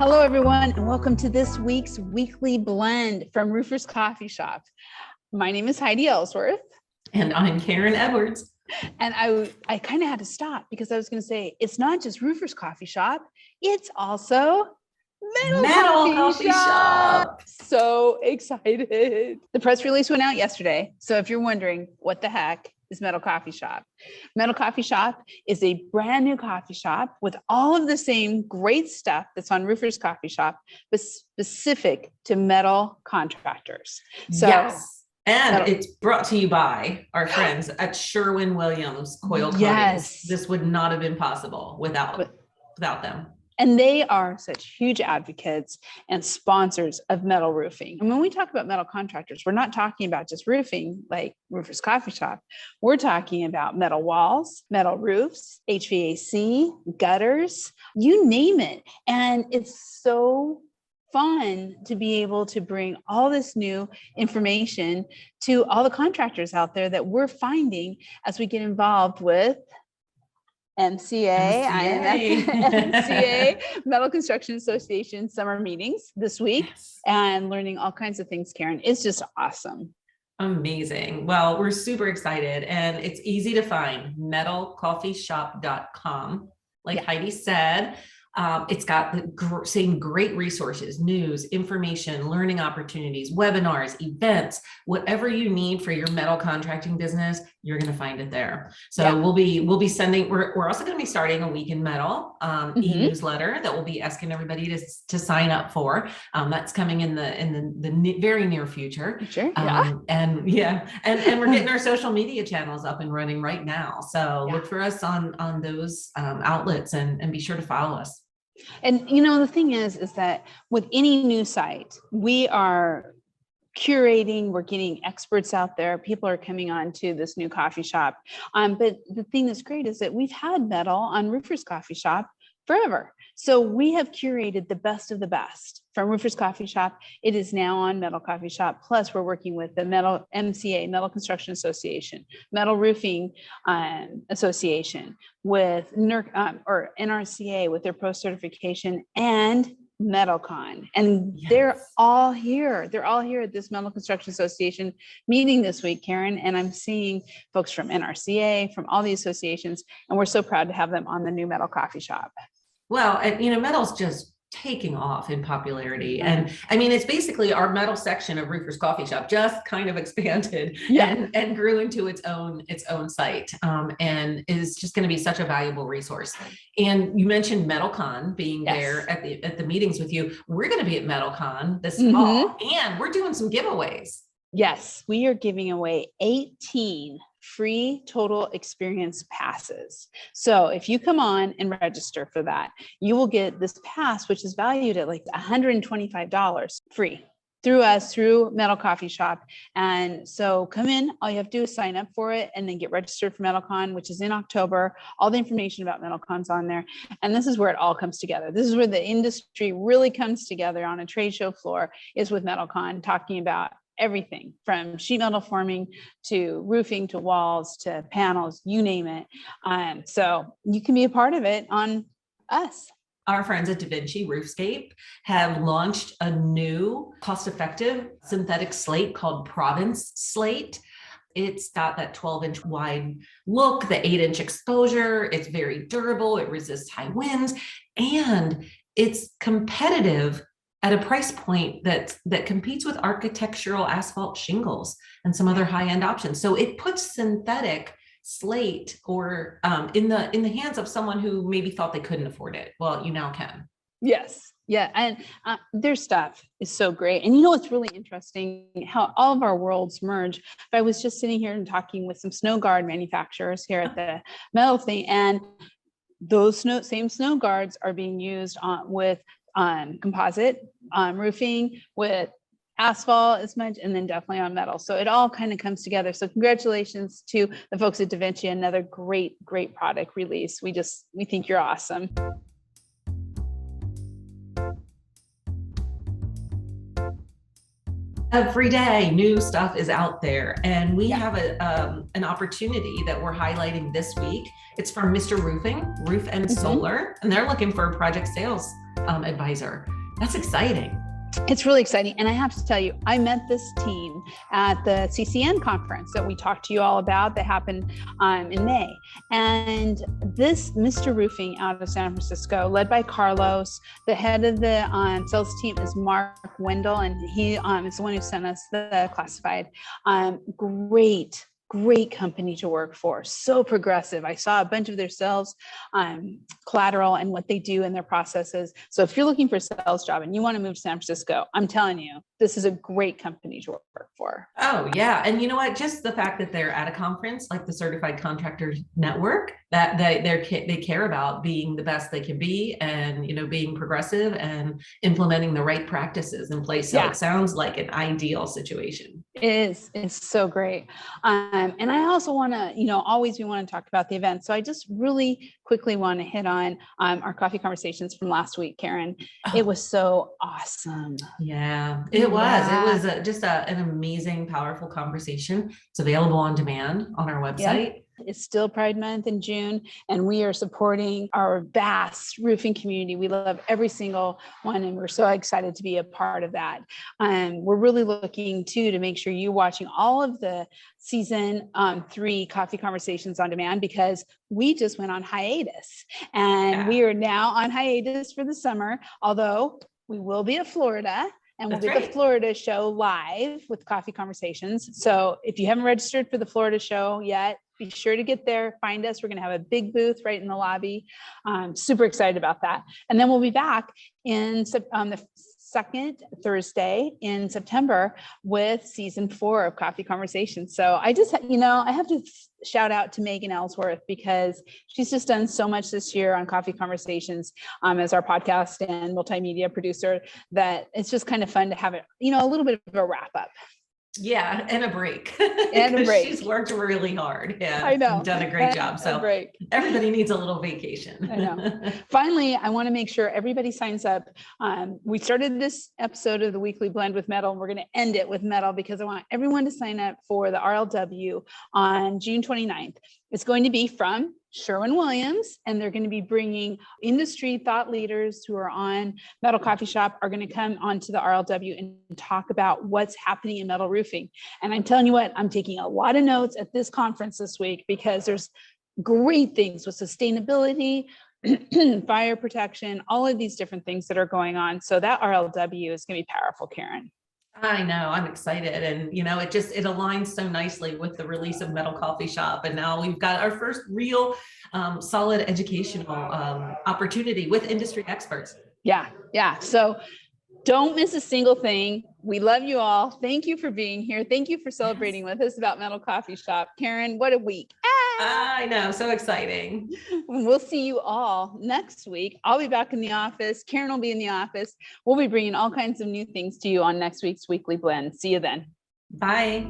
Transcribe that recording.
Hello, everyone, and welcome to this week's weekly blend from Roofers Coffee Shop. My name is Heidi Ellsworth. And I'm Karen Edwards. And I kind of had to stop because I was going to say, it's not just Roofers Coffee Shop, it's also MetalCoffeeShop. So excited. The press release went out yesterday. So if you're wondering what the heck is MetalCoffeeShop, MetalCoffeeShop is a brand new coffee shop with all of the same great stuff that's on Roofers Coffee Shop, but specific to metal contractors. So yes. And it's brought to you by our friends at Sherwin-Williams Coil Coatings. Yes. This would not have been possible without them. And they are such huge advocates and sponsors of metal roofing. And when we talk about metal contractors, we're not talking about just roofing like Roofers Coffee Shop. We're talking about metal walls, metal roofs, HVAC, gutters, you name it. And it's so fun to be able to bring all this new information to all the contractors out there that we're finding as we get involved with MCA, Metal Construction Association summer meetings this week, and learning all kinds of things, Karen. It's just awesome. Amazing. Well, we're super excited, and it's easy to find, MetalCoffeeShop.com. Like Heidi said, it's got the same great resources, news, information, learning opportunities, webinars, events, whatever you need for your metal contracting business, you're going to find it there. So we'll be sending, we're also going to be starting a Week in Metal e-newsletter that we'll be asking everybody to sign up for. That's coming in the very near future. Sure. And we're getting our social media channels up and running right now. So look for us on those outlets and be sure to follow us. And, the thing is that with any new site, we are curating, we're getting experts out there. People are coming on to this new coffee shop. But the thing that's great is that we've had metal on Roofers Coffee Shop forever. So we have curated the best of the best from Roofers Coffee Shop. It is now on Metal Coffee Shop. Plus, we're working with the Metal MCA, Metal Construction Association, Metal Roofing Association, with NRCA with their pro certification, and MetalCon. And they're all here. They're all here at this Metal Construction Association meeting this week, Karen. And I'm seeing folks from NRCA, from all the associations, and we're so proud to have them on the new Metal Coffee Shop. Well, metal's just taking off in popularity. And I mean, it's basically our metal section of Roofers Coffee Shop just kind of expanded and grew into its own site, and is just going to be such a valuable resource. And you mentioned MetalCon being there at the meetings with you. We're going to be at MetalCon this fall, and we're doing some giveaways. Yes, we are giving away 18 free total experience passes. So if you come on and register for that, you will get this pass, which is valued at like $125 free through us, through Metal Coffee Shop. And so come in, all you have to do is sign up for it and then get registered for MetalCon, which is in October. All the information about MetalCon's on there. And this is where it all comes together. This is where the industry really comes together on a trade show floor, is with MetalCon, talking about everything from sheet metal forming to roofing to walls to panels, you name it. So you can be a part of it on us. Our friends at DaVinci Roofscape have launched a new cost-effective synthetic slate called Province Slate. It's got that 12-inch wide look, the 8-inch exposure. It's very durable. It resists high winds, and it's competitive at a price point that competes with architectural asphalt shingles and some other high-end options. So it puts synthetic slate or in the hands of someone who maybe thought they couldn't afford it. Well, you now can. Yes. Yeah. And their stuff is so great. And it's really interesting how all of our worlds merge. I was just sitting here and talking with some snow guard manufacturers here at the metal thing, and those same snow guards are being used with composite roofing, with asphalt as much, and then definitely on metal. So it all kind of comes together. So congratulations to the folks at DaVinci, another great product release. We think you're awesome. Every day, new stuff is out there, and we have an opportunity that we're highlighting this week. It's from Mr. Roofing, Roof and Solar, and they're looking for project sales advisor. That's exciting. It's really exciting. And I have to tell you, I met this team at the CCN conference that we talked to you all about that happened in May. And this Mr. Roofing out of San Francisco, led by Carlos, the head of the sales team is Mark Wendell, and he is the one who sent us the classified. Great company to work for. So progressive. I saw a bunch of their sales collateral and what they do in their processes. So if you're looking for a sales job and you want to move to San Francisco, I'm telling you, this is a great company to work for. Oh yeah. And you know what, just the fact that they're at a conference like the Certified Contractors Network, that they care about being the best they can be, and being progressive and implementing the right practices in place. So It sounds like an ideal situation. It's so great. And I also want to, always we want to talk about the event. So I just really quickly want to hit on our coffee conversations from last week, Karen. Oh. It was so awesome. Yeah, it was just an amazing, powerful conversation. It's available on demand on our website. Yep. It's still Pride Month in June, and we are supporting our vast roofing community. We love every single one, and we're so excited to be a part of that. We're really looking too to make sure you're watching all of the season 3 coffee conversations on demand, because we just went on hiatus, and we are now on hiatus for the summer, although we will be at Florida. And we'll do the Florida show live with Coffee Conversations. So if you haven't registered for the Florida show yet, be sure to get there, find us. We're going to have a big booth right in the lobby. I'm super excited about that. And then we'll be back on the second Thursday in September with season 4 of Coffee Conversations. So I just, I have to shout out to Megan Ellsworth, because she's just done so much this year on Coffee Conversations as our podcast and multimedia producer, that it's just kind of fun to have it, a little bit of a wrap up. Yeah, and a break. And a break. She's worked really hard. Yeah, I know. Done a great job. So everybody needs a little vacation. I know. Finally, I want to make sure everybody signs up. We started this episode of the Weekly Blend with Metal, and we're going to end it with Metal, because I want everyone to sign up for the RLW on June 29th. It's going to be from Sherwin-Williams, and they're going to be bringing industry thought leaders who are on Metal Coffee Shop are going to come onto the RLW and talk about what's happening in metal roofing. And I'm telling you what, I'm taking a lot of notes at this conference this week, because there's great things with sustainability, fire protection, all of these different things that are going on. So that RLW is going to be powerful, Karen. I know, I'm excited. And, it aligns so nicely with the release of Metal Coffee Shop. And now we've got our first real solid educational opportunity with industry experts. Yeah. So don't miss a single thing. We love you all. Thank you for being here. Thank you for celebrating with us about Metal Coffee Shop. Karen, what a week. I know, so exciting. We'll see you all next week. I'll be back in the office. Karen will be in the office. We'll be bringing all kinds of new things to you on next week's Weekly Blend. See you then. Bye.